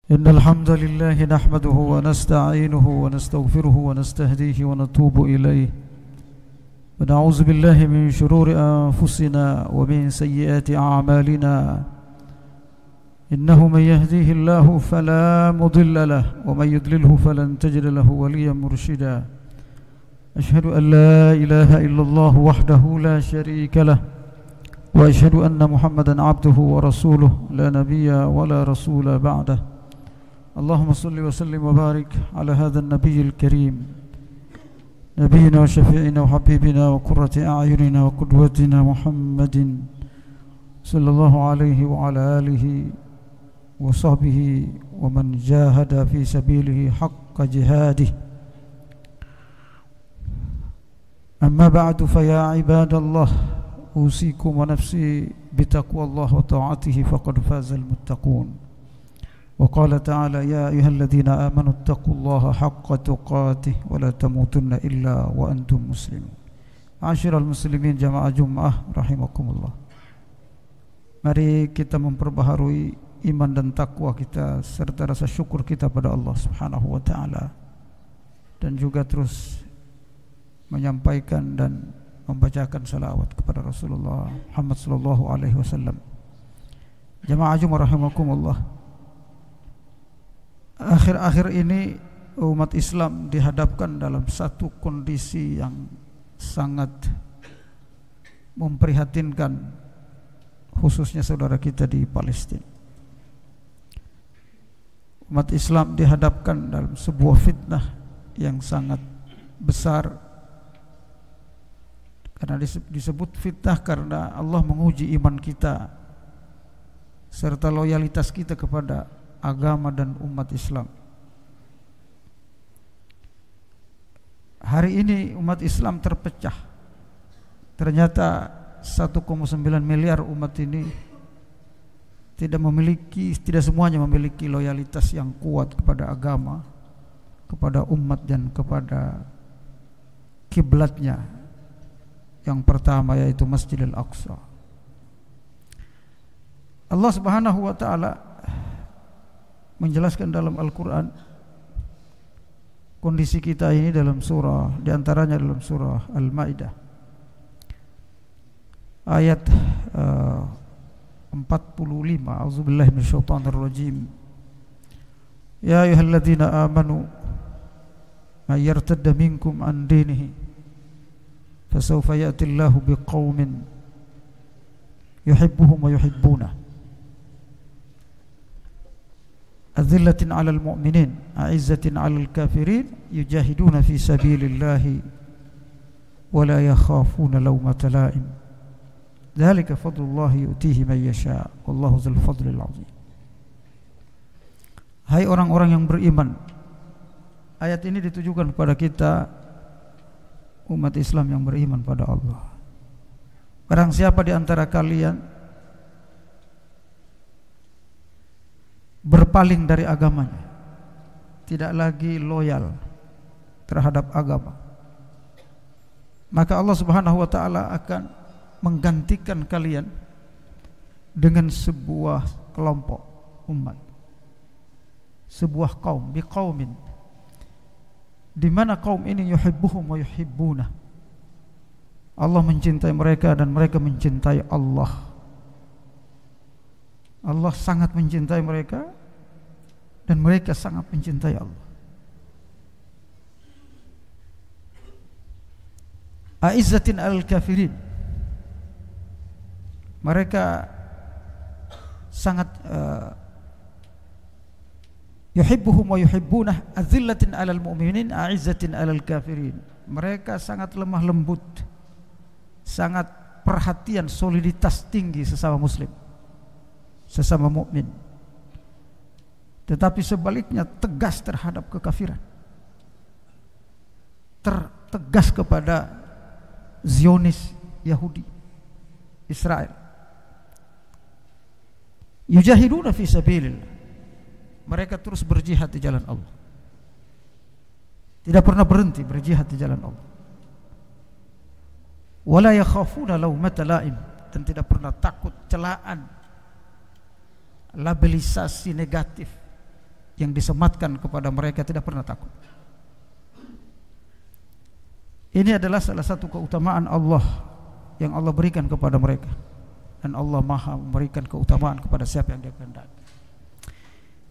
إن الحمد لله نحمده ونستعينه ونستغفره ونستهديه ونتوب إليه ونعوذ بالله من شرور أنفسنا ومن سيئات أعمالنا إنه من يهديه الله فلا مضل له ومن يضلله فلن تجد له وليا مرشدا أشهد أن لا إله إلا الله وحده لا شريك له وأشهد أن محمدا عبده ورسوله لا نبي ولا رسول بعده اللهم صل وسلم وبارك على هذا النبي الكريم نبينا وشفيعنا وحبيبنا وقرة أعيننا وقدوتنا محمد صلى الله عليه وعلى آله وصحبه ومن جاهد في سبيله حق جهاده أما بعد فيا عباد الله أوصيكم ونفسي بتقوى الله وطاعته فقد فاز المتقون وقال تعالى يا أيها الذين آمنوا اتقوا الله حق تقاته ولا تموتن إلا وأنتم مسلمون عاشر المسلمين jamaah Jumat rahimakumullah. Mari kita memperbaharui iman dan takwa kita serta rasa syukur kita pada Allah Subhanahu wa taala dan juga terus menyampaikan dan membacakan salawat kepada Rasulullah Muhammad sallallahu alaihi wasallam. Jamaah Jumat rahimakumullah. Akhir-akhir ini umat Islam dihadapkan dalam satu kondisi yang sangat memprihatinkan, khususnya saudara kita di Palestina. Umat Islam dihadapkan dalam sebuah fitnah yang sangat besar. Karena disebut fitnah karena Allah menguji iman kita serta loyalitas kita kepada agama dan umat Islam. Hari ini umat Islam terpecah. Ternyata 1,9 miliar umat ini tidak semuanya memiliki loyalitas yang kuat kepada agama, kepada umat dan kepada kiblatnya. Yang pertama yaitu Masjidil Aqsa. Allah Subhanahu wa taala menjelaskan dalam Al-Quran kondisi kita ini dalam surah, diantaranya dalam surah Al-Ma'idah ayat 45. A'udzubillahi minasyaitonirrajim. Ya ayyuhalladzina amanu may yartadda minkum an dinihi fasawfa ya'tillahu biqaumin yuhibbuhum wa yuhibbunah azillatin 'alal mu'minin a'izzatin 'alal kafirin yujahiduna fi sabilillahi wa la yakhafuna lawmata la'im dzalika fadlullahi yu'tihi man yasha wallahu dzul fadlil 'azim. Hai orang-orang yang beriman, ayat ini ditujukan kepada kita umat Islam yang beriman pada Allah. Barang siapa di antara kalian berpaling dari agamanya, tidak lagi loyal terhadap agama, maka Allah Subhanahu wa taala akan menggantikan kalian dengan sebuah kelompok umat, sebuah kaum, biqaumin, di mana kaum ini yuhibbuhum wa yuhibbuna. Allah mencintai mereka dan mereka mencintai Allah. Allah sangat mencintai mereka dan mereka sangat mencintai Allah. A'izzatin 'alal kafirin. Mereka sangat yuhibbuhum wa yuhibbunah azillatin 'alal mu'minin a'izzatin 'alal kafirin. Mereka sangat lemah lembut, sangat perhatian, soliditas tinggi sesama muslim, sesama mukmin. Tetapi sebaliknya tegas terhadap kekafiran, tegas kepada Zionis, Yahudi, Israel. Yujahiduna fi sabilillah. Mereka terus berjihad di jalan Allah, tidak pernah berhenti berjihad di jalan Allah. Wala yakhafuna laumata la'im, dan tidak pernah takut celaan, labelisasi negatif yang disematkan kepada mereka tidak pernah takut. Ini adalah salah satu keutamaan Allah yang Allah berikan kepada mereka, dan Allah Maha memberikan keutamaan kepada siapa yang Dia kehendaki.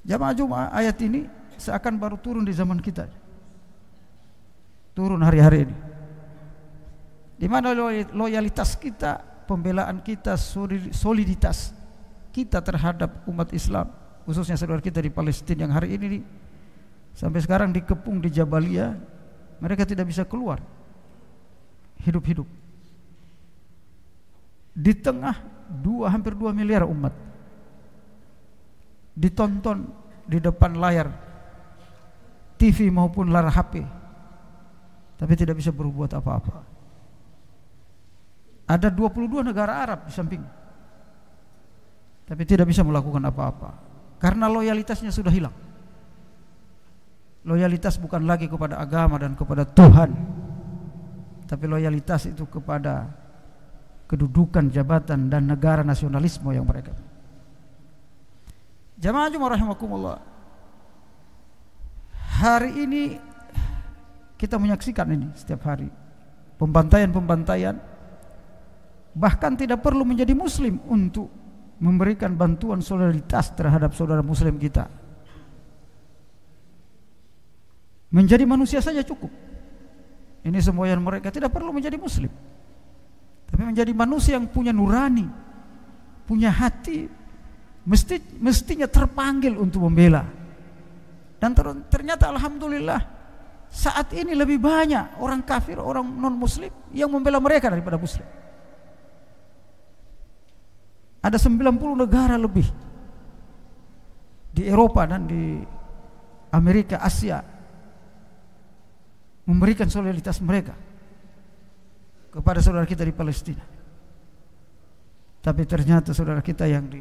Jamaah Jumat, ayat ini seakan baru turun di zaman kita, turun hari-hari ini, di mana loyalitas kita, pembelaan kita, soliditas kita terhadap umat Islam, khususnya saudara kita di Palestina yang hari ini sampai sekarang dikepung di Jabalia, mereka tidak bisa keluar hidup-hidup di tengah hampir 2 miliar umat ditonton di depan layar TV maupun layar HP, tapi tidak bisa berbuat apa-apa. Ada 22 negara Arab di samping, tapi tidak bisa melakukan apa-apa karena loyalitasnya sudah hilang. Loyalitas bukan lagi kepada agama dan kepada Tuhan, tapi loyalitas itu kepada kedudukan, jabatan, dan negara nasionalisme yang mereka. Jamaah Jumat rahimakumullah, hari ini kita menyaksikan ini setiap hari pembantaian, bahkan tidak perlu menjadi muslim untuk memberikan bantuan solidaritas terhadap saudara muslim kita. Menjadi manusia saja cukup. Ini semboyan mereka tidak perlu menjadi muslim, tapi menjadi manusia yang punya nurani, punya hati, mestinya terpanggil untuk membela. Dan ternyata alhamdulillah saat ini lebih banyak orang kafir, orang non muslim yang membela mereka daripada muslim. Ada 90 negara lebih di Eropa dan di Amerika, Asia memberikan solidaritas mereka kepada saudara kita di Palestina. Tapi ternyata saudara kita yang di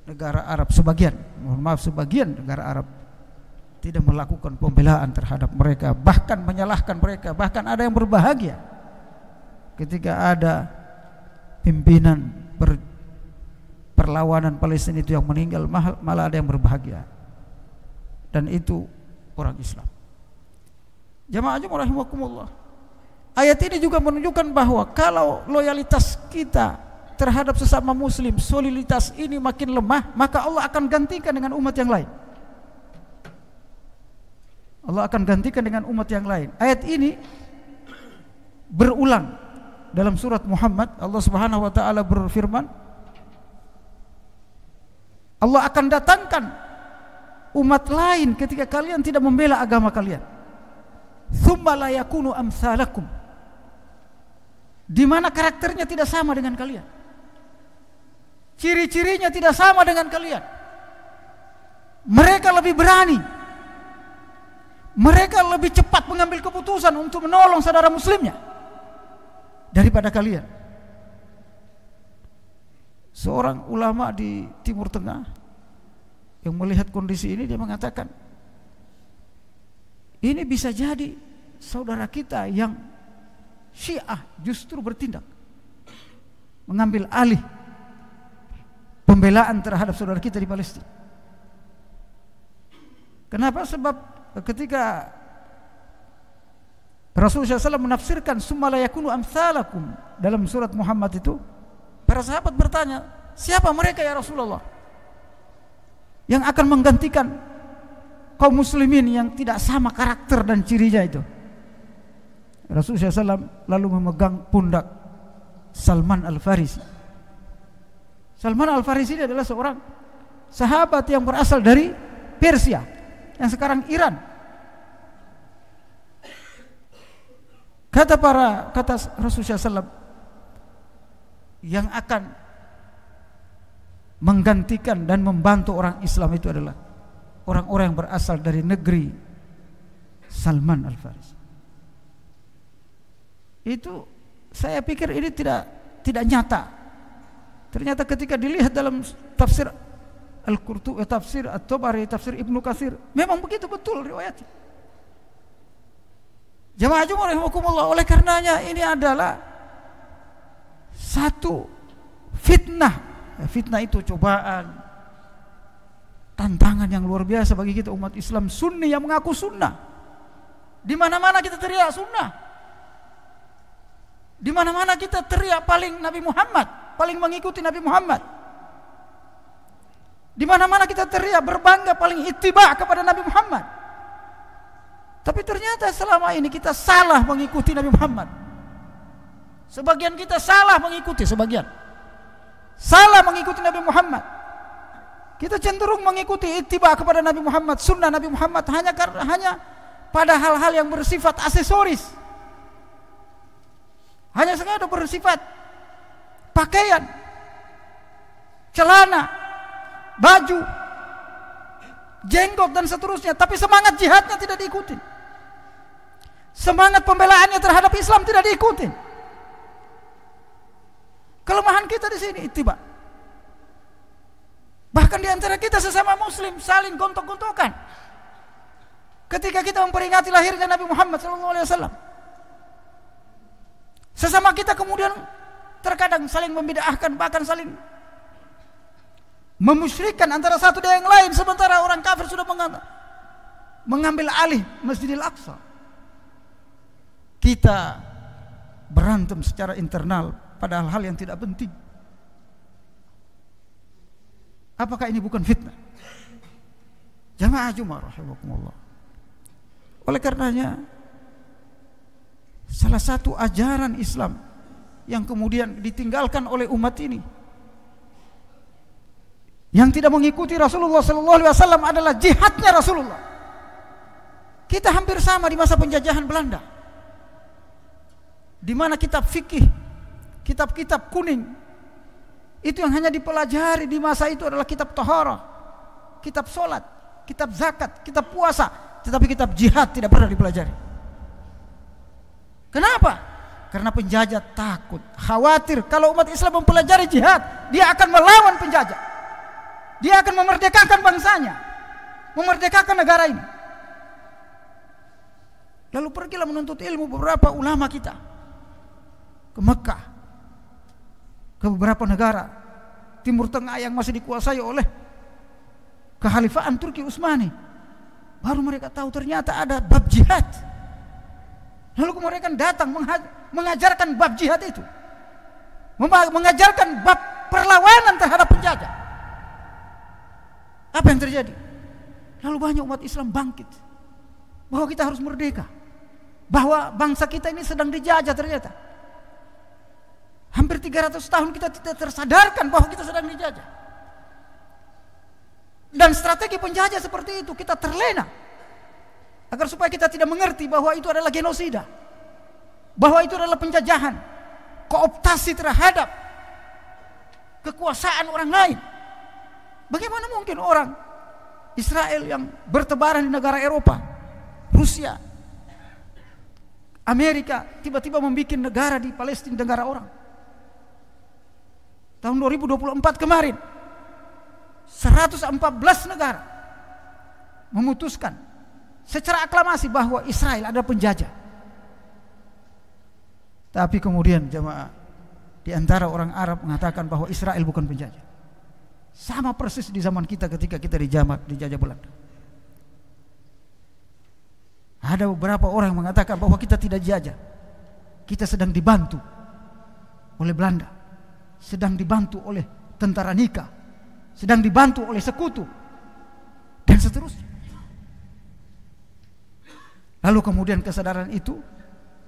negara Arab, sebagian negara Arab tidak melakukan pembelaan terhadap mereka, bahkan menyalahkan mereka. Bahkan ada yang berbahagia ketika ada pimpinan perlawanan Palestina itu yang meninggal, malah ada yang berbahagia, dan itu orang Islam. Jamaah Jumat rahimakumullah, ayat ini juga menunjukkan bahwa kalau loyalitas kita terhadap sesama muslim, soliditas ini makin lemah, maka Allah akan gantikan dengan umat yang lain. Allah akan gantikan dengan umat yang lain. Ayat ini berulang dalam surat Muhammad. Allah Subhanahu wa taala berfirman, Allah akan datangkan umat lain ketika kalian tidak membela agama kalian. Tsumma la yakunu amsalakum, di mana karakternya tidak sama dengan kalian, ciri-cirinya tidak sama dengan kalian. Mereka lebih berani, mereka lebih cepat mengambil keputusan untuk menolong saudara muslimnya daripada kalian. Seorang ulama di Timur Tengah yang melihat kondisi ini, dia mengatakan, ini bisa jadi saudara kita yang Syiah justru bertindak, mengambil alih pembelaan terhadap saudara kita di Palestina. Kenapa? Sebab ketika Rasulullah SAW menafsirkan summa la yakunu amsalakum dalam surat Muhammad itu, para sahabat bertanya, siapa mereka ya Rasulullah yang akan menggantikan kaum muslimin yang tidak sama karakter dan cirinya itu? Rasulullah SAW lalu memegang pundak Salman Al-Farisi. Salman Al-Farisi ini adalah seorang sahabat yang berasal dari Persia, yang sekarang Iran. Kata Rasulullah SAW, yang akan menggantikan dan membantu orang Islam itu adalah orang-orang yang berasal dari negeri Salman Al-Farisi. Itu saya pikir ini tidak nyata. Ternyata ketika dilihat dalam tafsir Al-Qurtubi, tafsir At-Tabari, tafsir Ibnu Katsir, memang begitu betul riwayatnya. Jamaah Jumat rahimakumullah, oleh karenanya ini adalah satu fitnah. Fitnah itu cobaan, tantangan yang luar biasa bagi kita umat Islam Sunni yang mengaku sunnah. Di mana-mana kita teriak sunnah. Di mana-mana kita teriak paling Nabi Muhammad, paling mengikuti Nabi Muhammad. Di mana-mana kita teriak berbangga paling ittiba kepada Nabi Muhammad. Tapi ternyata selama ini kita salah mengikuti Nabi Muhammad. Sebagian kita salah mengikuti, sebagian salah mengikuti Nabi Muhammad. Kita cenderung mengikuti ittiba kepada Nabi Muhammad, sunnah Nabi Muhammad hanya pada hal-hal yang bersifat aksesoris. Hanya sengaja bersifat pakaian, celana, baju, jenggot dan seterusnya, tapi semangat jihadnya tidak diikuti. Semangat pembelaannya terhadap Islam tidak diikuti. Kelemahan kita di sini ittiba. Bahkan di antara kita sesama muslim saling gontok-gontokan. Ketika kita memperingati lahirnya Nabi Muhammad SAW, sesama kita kemudian terkadang saling membid'ahkan, bahkan saling memusyrikkan antara satu dengan yang lain, sementara orang kafir sudah mengambil alih Masjidil Aqsa. Kita berantem secara internal pada hal-hal yang tidak penting. Apakah ini bukan fitnah? Jamaah Jumat rahimakumullah. Oleh karenanya, salah satu ajaran Islam yang kemudian ditinggalkan oleh umat ini, yang tidak mengikuti Rasulullah SAW, adalah jihadnya Rasulullah. Kita hampir sama di masa penjajahan Belanda, di mana kitab fikih, kitab-kitab kuning itu yang hanya dipelajari di masa itu adalah kitab taharah, kitab solat, kitab zakat, kitab puasa, tetapi kitab jihad tidak pernah dipelajari. Kenapa? Karena penjajah takut, khawatir kalau umat Islam mempelajari jihad, dia akan melawan penjajah. Dia akan memerdekakan bangsanya, memerdekakan negara ini. Lalu pergilah menuntut ilmu beberapa ulama kita ke Mekah, ke beberapa negara Timur Tengah yang masih dikuasai oleh kekhalifahan Turki Utsmani. Baru mereka tahu ternyata ada bab jihad. Lalu mereka datang mengajarkan bab jihad itu, mengajarkan bab perlawanan terhadap penjajah. Apa yang terjadi? Lalu banyak umat Islam bangkit bahwa kita harus merdeka, bahwa bangsa kita ini sedang dijajah. Ternyata hampir 300 tahun kita tidak tersadarkan bahwa kita sedang dijajah. Dan strategi penjajah seperti itu kita terlena, agar supaya kita tidak mengerti bahwa itu adalah genosida, bahwa itu adalah penjajahan, kooptasi terhadap kekuasaan orang lain. Bagaimana mungkin orang Israel yang bertebaran di negara Eropa, Rusia, Amerika, tiba-tiba membuat negara di Palestina, negara orang. Tahun 2024 kemarin 114 negara memutuskan secara aklamasi bahwa Israel adalah penjajah. Tapi kemudian jemaah, di antara orang Arab mengatakan bahwa Israel bukan penjajah. Sama persis di zaman kita ketika kita dijajah Belanda. Ada beberapa orang yang mengatakan bahwa kita tidak dijajah, kita sedang dibantu oleh Belanda, sedang dibantu oleh tentara Nika, sedang dibantu oleh sekutu, dan seterusnya. Lalu kemudian kesadaran itu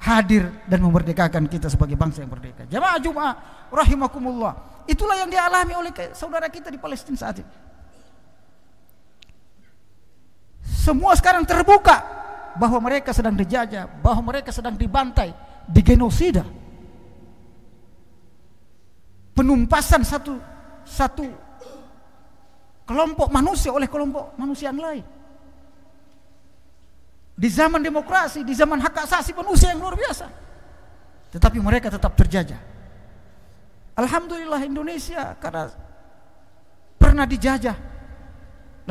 hadir dan memerdekakan kita sebagai bangsa yang merdeka. Jamaah Jumat rahimakumullah, itulah yang dialami oleh saudara kita di Palestina saat ini. Semua sekarang terbuka bahwa mereka sedang dijajah, bahwa mereka sedang dibantai, digenosida. Penumpasan satu kelompok manusia oleh kelompok manusia yang lain. Di zaman demokrasi, di zaman hak asasi manusia yang luar biasa, tetapi mereka tetap terjajah. Alhamdulillah Indonesia karena pernah dijajah,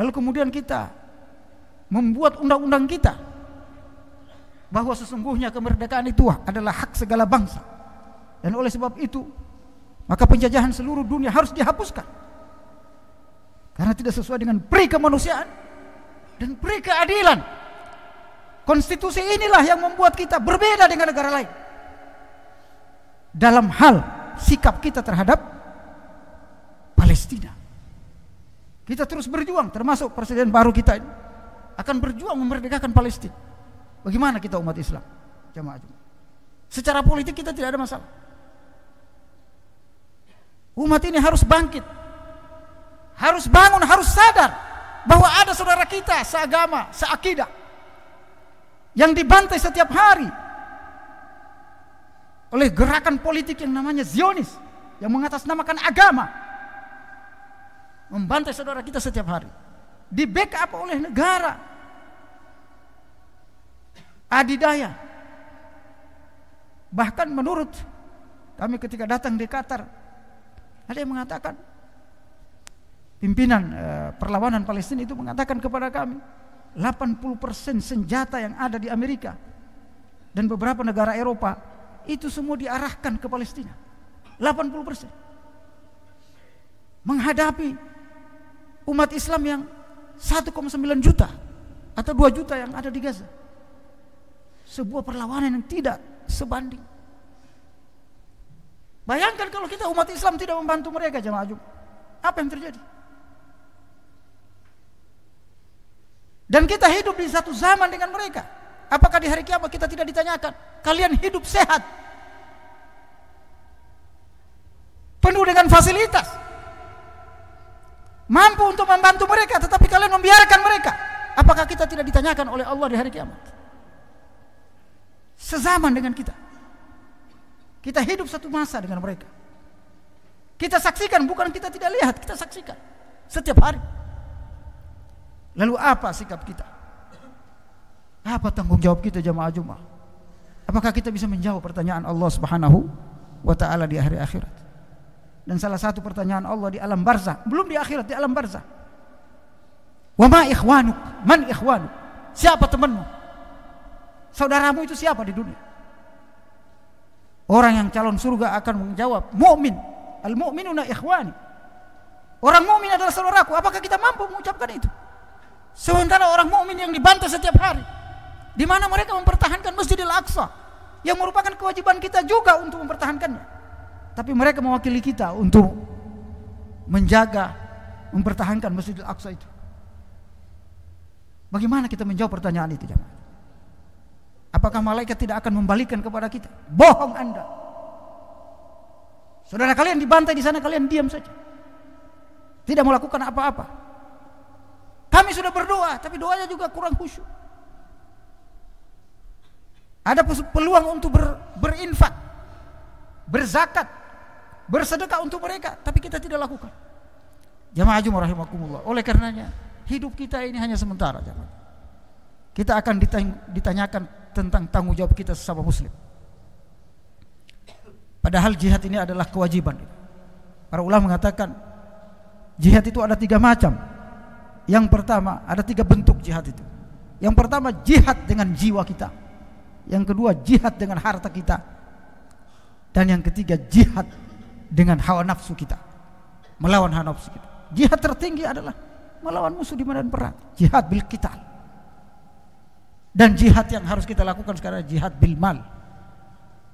lalu kemudian kita membuat undang-undang kita bahwa sesungguhnya kemerdekaan itu adalah hak segala bangsa, dan oleh sebab itu maka penjajahan seluruh dunia harus dihapuskan. Karena tidak sesuai dengan peri kemanusiaan dan peri keadilan. Konstitusi inilah yang membuat kita berbeda dengan negara lain dalam hal sikap kita terhadap Palestina. Kita terus berjuang, termasuk presiden baru kita ini akan berjuang memerdekakan Palestina. Bagaimana kita umat Islam? Jamaah. Secara politik kita tidak ada masalah. Umat ini harus bangkit, harus bangun, harus sadar bahwa ada saudara kita seagama, seakidah yang dibantai setiap hari oleh gerakan politik yang namanya Zionis, yang mengatasnamakan agama, membantai saudara kita setiap hari, di backup oleh negara adidaya. Bahkan menurut kami ketika datang di Qatar, ada yang mengatakan, pimpinan perlawanan Palestina itu mengatakan kepada kami, 80% senjata yang ada di Amerika dan beberapa negara Eropa itu semua diarahkan ke Palestina. 80% menghadapi umat Islam yang 1,9 juta atau 2 juta yang ada di Gaza. Sebuah perlawanan yang tidak sebanding. Bayangkan kalau kita umat Islam tidak membantu mereka, jamaah Jumat, apa yang terjadi? Dan kita hidup di satu zaman dengan mereka. Apakah di hari kiamat kita tidak ditanyakan, kalian hidup sehat, penuh dengan fasilitas, mampu untuk membantu mereka, tetapi kalian membiarkan mereka? Apakah kita tidak ditanyakan oleh Allah di hari kiamat? Sezaman dengan kita, kita hidup satu masa dengan mereka. Kita saksikan, bukan kita tidak lihat, kita saksikan setiap hari. Lalu apa sikap kita? Apa tanggung jawab kita, jamaah Jumat? Apakah kita bisa menjawab pertanyaan Allah Subhanahu wa ta'ala di hari akhirat? Dan salah satu pertanyaan Allah di alam barzah, belum di akhirat, di alam barzah. Wa ma ikhwanuk? Man ikhwanuk? Siapa temanmu? Saudaramu itu siapa di dunia? Orang yang calon surga akan menjawab, mukmin. Al-mu'minuna ikhwani. Orang mukmin adalah saudaraku. Apakah kita mampu mengucapkan itu? Sementara orang mukmin yang dibantai setiap hari, di mana mereka mempertahankan Masjidil Aqsa, yang merupakan kewajiban kita juga untuk mempertahankannya. Tapi mereka mewakili kita untuk menjaga, mempertahankan Masjidil Aqsa itu. Bagaimana kita menjawab pertanyaan itu, jemaah? Apakah malaikat tidak akan membalikkan kepada kita? Bohong Anda. Saudara kalian dibantai di sana, kalian diam saja, tidak melakukan apa-apa. Kami sudah berdoa, tapi doanya juga kurang khusyuk. Ada peluang untuk berinfak, berzakat, bersedekah untuk mereka, tapi kita tidak lakukan. Jamaah Jumat rahimakumullah. Oleh karenanya, hidup kita ini hanya sementara, jamaah. Kita akan ditanyakan tentang tanggung jawab kita sesama muslim. Padahal jihad ini adalah kewajiban. Para ulama mengatakan jihad itu ada 3 macam. Yang pertama, ada 3 bentuk jihad itu. Yang pertama, jihad dengan jiwa kita. Yang kedua, jihad dengan harta kita. Dan yang ketiga, jihad dengan hawa nafsu kita, melawan hawa nafsu kita. Jihad tertinggi adalah melawan musuh di medan perang, jihad bil qital. Dan jihad yang harus kita lakukan sekarang, jihad bil mal,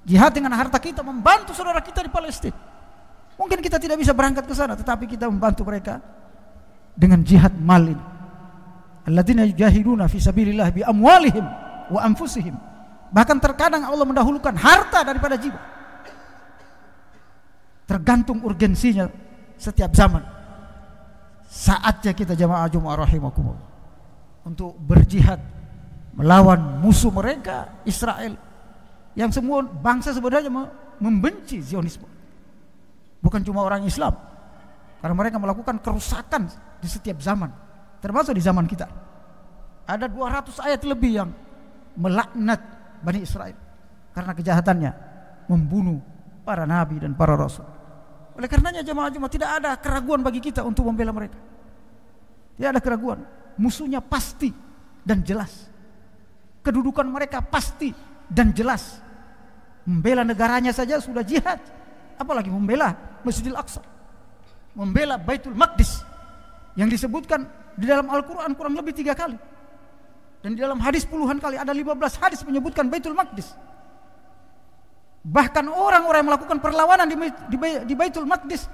jihad dengan harta kita, membantu saudara kita di Palestina. Mungkin kita tidak bisa berangkat ke sana, tetapi kita membantu mereka dengan jihad mal ini. Alladzina yujahiduna fi sabilillah bi amwalihim wa anfusihim. Bahkan terkadang Allah mendahulukan harta daripada jiwa. Tergantung urgensinya setiap zaman. Saatnya kita jamaah Jumat rahimakumullah untuk berjihad melawan musuh mereka, Israel, yang semua bangsa sebenarnya membenci Zionisme. Bukan cuma orang Islam, karena mereka melakukan kerusakan di setiap zaman, termasuk di zaman kita. Ada 200 ayat lebih yang melaknat Bani Israel karena kejahatannya membunuh para nabi dan para rasul. Oleh karenanya jemaah Jumat, tidak ada keraguan bagi kita untuk membela mereka. Tidak ada keraguan. Musuhnya pasti dan jelas. Kedudukan mereka pasti dan jelas. Membela negaranya saja sudah jihad, apalagi membela Masjidil Aqsa, membela Baitul Maqdis, yang disebutkan di dalam Al-Quran kurang lebih 3 kali, dan di dalam hadis puluhan kali. Ada 15 hadis menyebutkan Baitul Maqdis. Bahkan orang-orang yang melakukan perlawanan di Baitul Maqdis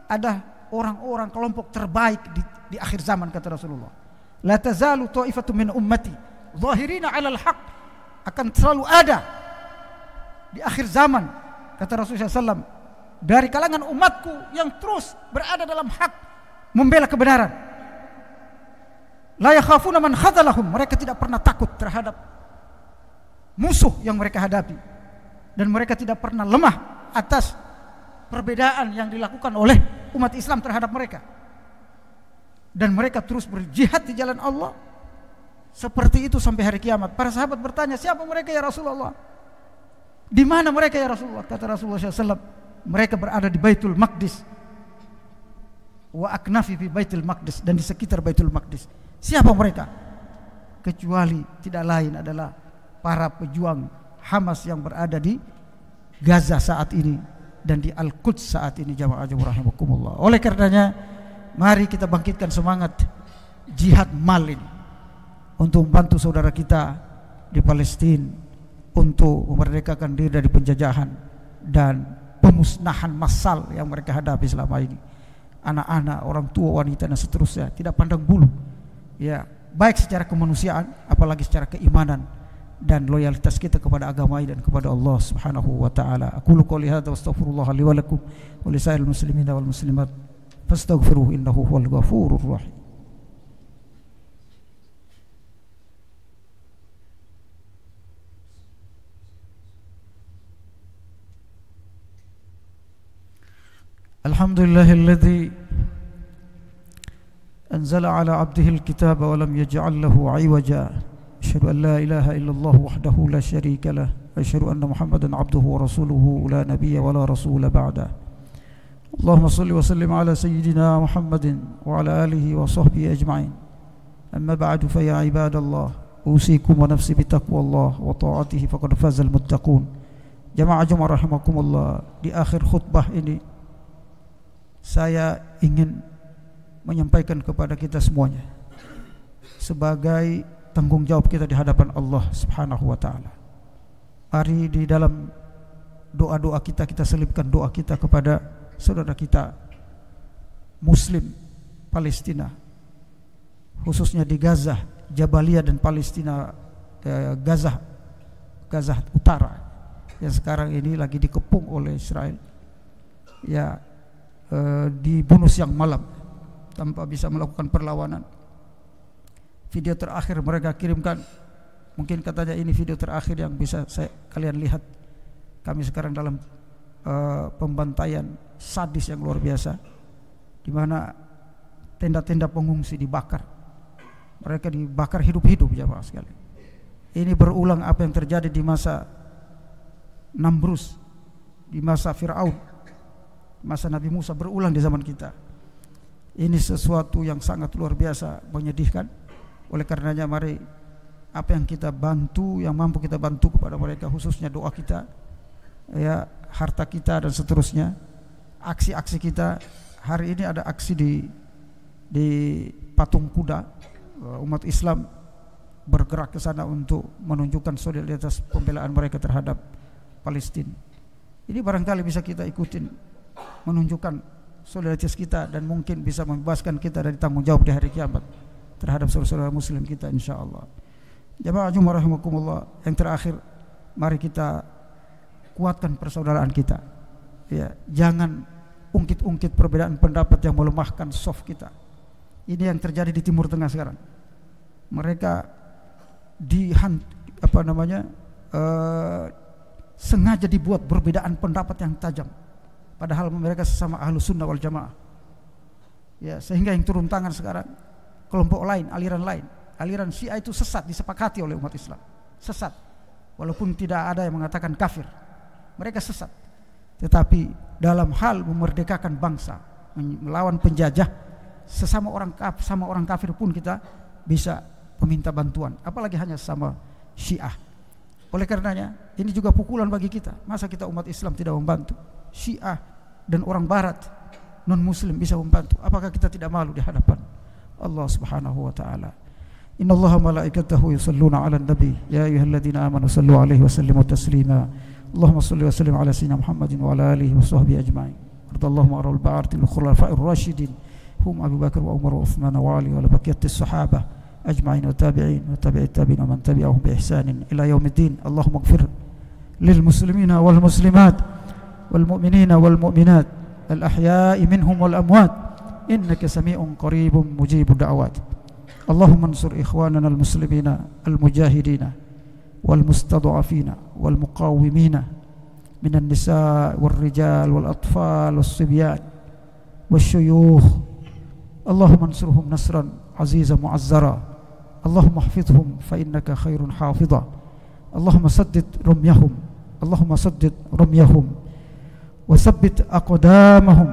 ada orang-orang kelompok terbaik di akhir zaman, kata Rasulullah. La tazalu ta'ifatu min ummati zahirina 'alal haq, akan selalu ada di akhir zaman, kata Rasulullah SAW, dari kalangan umatku yang terus berada dalam hak, membela kebenaran. La yakhafuna man khadalahum, mereka tidak pernah takut terhadap musuh yang mereka hadapi, dan mereka tidak pernah lemah atas perbedaan yang dilakukan oleh umat Islam terhadap mereka. Dan mereka terus berjihad di jalan Allah seperti itu sampai hari kiamat. Para sahabat bertanya, siapa mereka ya Rasulullah? Di mana mereka ya Rasulullah? Kata Rasulullah SAW, mereka berada di Baitul Maqdis, wa aknafi fi Baitul Maqdis, dan di sekitar Baitul Maqdis. Siapa mereka? Kecuali tidak lain adalah para pejuang Hamas yang berada di Gaza saat ini dan di Al-Quds saat ini, jamaah rahimakumullah. Oleh karenanya, mari kita bangkitkan semangat jihad mal ini untuk membantu saudara kita di Palestina untuk memerdekakan diri dari penjajahan dan pemusnahan massal yang mereka hadapi selama ini. Anak-anak, orang tua, wanita, dan seterusnya, tidak pandang bulu, ya, baik secara kemanusiaan apalagi secara keimanan dan loyalitas kita kepada agama dan kepada Allah Subhanahu wa taala. Aqulu qouli hadza wa astaghfirullah li wa lakum wa lisairil muslimina wal muslimat fastaghfiruhu innahu huwal ghafurur rahim. Alhamdulillahilladzi anzala ala 'abdihi al-kitaba wa lam yaj'al lahu 'iwaja. Asyhadu an la ilaha illallah wahdahu la syarika lah, wa asyhadu anna Muhammadan 'abduhu wa rasuluhu la nabiyya wa la rasula ba'da. Allahumma shalli wa sallim ala sayyidina Muhammadin wa ala alihi wa sahbihi ajma'in. Amma ba'du, fa ya ibadallah, usikum wa nafsi bi taqwallah wa ta'atihi faqad fazal muttaqun. Jamaah rahimakumullah, di akhir khutbah ini saya ingin menyampaikan kepada kita semuanya sebagai tanggung jawab kita di hadapan Allah Subhanahu wa taala. Mari di dalam doa-doa kita selipkan doa kita kepada saudara kita Muslim Palestina, khususnya di Gaza, Jabalia dan Palestina, Gaza Utara yang sekarang ini lagi dikepung oleh Israel, ya, dibunuh siang malam tanpa bisa melakukan perlawanan. Video terakhir mereka kirimkan, mungkin katanya ini video terakhir yang bisa kalian lihat. Kami sekarang dalam pembantaian sadis yang luar biasa, di mana tenda-tenda pengungsi dibakar. Mereka dibakar hidup-hidup, jemaah sekalian. Ini berulang apa yang terjadi di masa Namrus, di masa Fir'aun, masa Nabi Musa, berulang di zaman kita. Ini sesuatu yang sangat luar biasa, menyedihkan. Oleh karenanya mari apa yang kita bantu, yang mampu kita bantu kepada mereka, khususnya doa kita, ya, harta kita dan seterusnya, aksi-aksi kita. Hari ini ada aksi di Patung Kuda, umat Islam bergerak ke sana untuk menunjukkan solidaritas pembelaan mereka terhadap Palestina. Ini barangkali bisa kita ikutin, menunjukkan solidaritas kita dan mungkin bisa membebaskan kita dari tanggung jawab di hari kiamat terhadap saudara-saudara muslim kita, insyaallah. Jamaah rahimakumullah, yang terakhir, mari kita kuatkan persaudaraan kita, ya, jangan ungkit-ungkit perbedaan pendapat yang melemahkan soft kita. Ini yang terjadi di Timur Tengah sekarang. Mereka sengaja dibuat perbedaan pendapat yang tajam, padahal mereka sesama ahlu sunnah wal jamaah, ya, sehingga yang turun tangan sekarang kelompok lain, aliran Syiah itu sesat, disepakati oleh umat Islam, sesat, walaupun tidak ada yang mengatakan kafir, mereka sesat. Tetapi dalam hal memerdekakan bangsa, melawan penjajah, sesama orang kafir pun kita bisa meminta bantuan, apalagi hanya sama Syiah. Oleh karenanya ini juga pukulan bagi kita. Masa kita umat Islam tidak membantu? Syiah dan orang barat non muslim bisa membantu. Apakah kita tidak malu di hadapan Allah Subhanahu wa taala. Innallaha malaikatahu yusalluna 'alan nabi ya ayyuhalladzina amanu sallu 'alaihi wa sallimu taslima. Allahumma shalli wa sallim ala sayyidina Muhammadin wa ala alihi wa sahbihi ajma'in. Radallahu anil ba'atil khulafa'ir rasyidin hum Abu Bakar wa Umar wa Uthman wa Ali wa baqiyatis sahabah ajma'in wa tabi'in wa tabi'it tabi'in wa man tabi'ahum bi ihsanin ila yaumiddin. Allahumma ighfir lil muslimina wal muslimat wal mu'minina wal mu'minat al ahya'i minhum wal amwat innaka sami'un qaribun mujibud da'awat. Allahumma ansur ikhwanana al-muslimina al-mujahidina wal-mustad'afina wal-muqawwimina minan nisa' wal-rijal wal-atfal was-sibyan wasyuyukh. Allahumma ansurhum nasran azizan mu'azzara. Allahumma ihfizhum fa innaka khairun hafidha. Allahumma saddid rumyahum. Allahumma saddid rumyahum wa tsabbit aqdamahum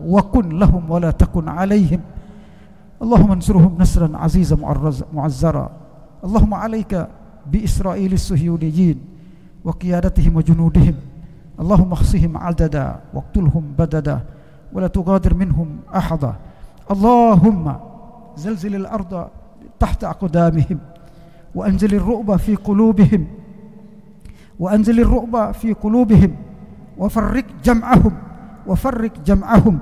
wa kun lahum wa la takun alaihim. Allahumma ansurhum nasran azizan mu'azzara. Allahumma alayka bi Isra'ilis suhyuniyin wa qiyadatihim wa junudihim. Allahumma khsihim adada waqtulhum badada wa la tugadir minhum ahada. Allahumma zalzilil arda tahta aqdamihim wa anzilir ru'ba fi qulubihim wa farrik jam'ahum.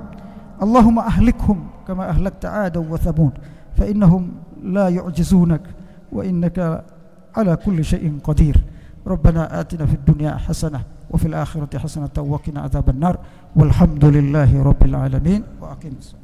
Allahumma ahlikhum kama ahlakta 'ada wa thamud fa innahum la yu'jizunak wa innaka ala kulli syai'in qadir. Rabbana atina fid dunya hasanah wa fil akhirati hasanah wa qina adzaban nar. Walhamdulillahi rabbil alamin wa aqimus.